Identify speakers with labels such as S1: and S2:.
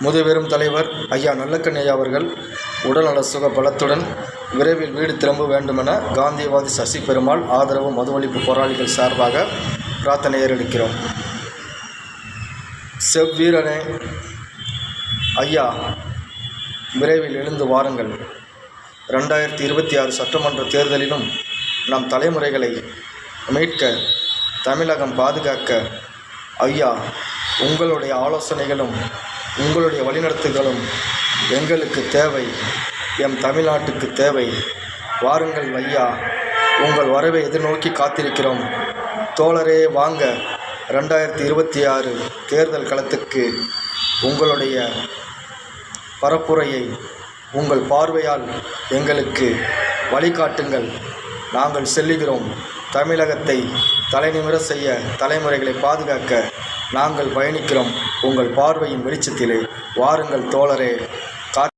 S1: முதுபெரும் தலைவர் ஐயா நல்லக்கண்ணையா அவர்கள் உடல்நல சுக பலத்துடன் விரைவில் வீடு திரும்ப வேண்டுமென காந்தியவாதி சசி பெருமாள் ஆதரவு மது ஒழிப்பு போராளிகள் சார்பாக பிரார்த்தனை ஏறெடுக்கிறோம். செவ்வீரனே ஐயா, விரைவில் எழுந்து வாருங்கள். 2026 சட்டமன்ற தேர்தலிலும் நம் தலைமுறைகளை மீட்க, தமிழகம் பாதுகாக்க ஐயா உங்களுடைய ஆலோசனைகளும் உங்களுடைய வழிநடத்துகளும் எங்களுக்கு தேவை, எம் தமிழ்நாட்டுக்கு தேவை. வாருங்கள் ஐயா, உங்கள் வரவை எதிர்நோக்கி காத்திருக்கிறோம். தோழரே வாங்க, 2026 தேர்தல் களத்துக்கு உங்களுடைய பரப்புரையை உங்கள் பார்வையால் எங்களுக்கு வழிகாட்டுங்கள். நாங்கள் செல்லுகிறோம். தமிழகத்தை தலைநிமிர செய்ய, தலைமுறைகளை பாதுகாக்க நாங்கள் பயணிக்கிறோம். உங்கள் பார்வையின் வெளிச்சத்திலே வாருங்கள் தோழரே.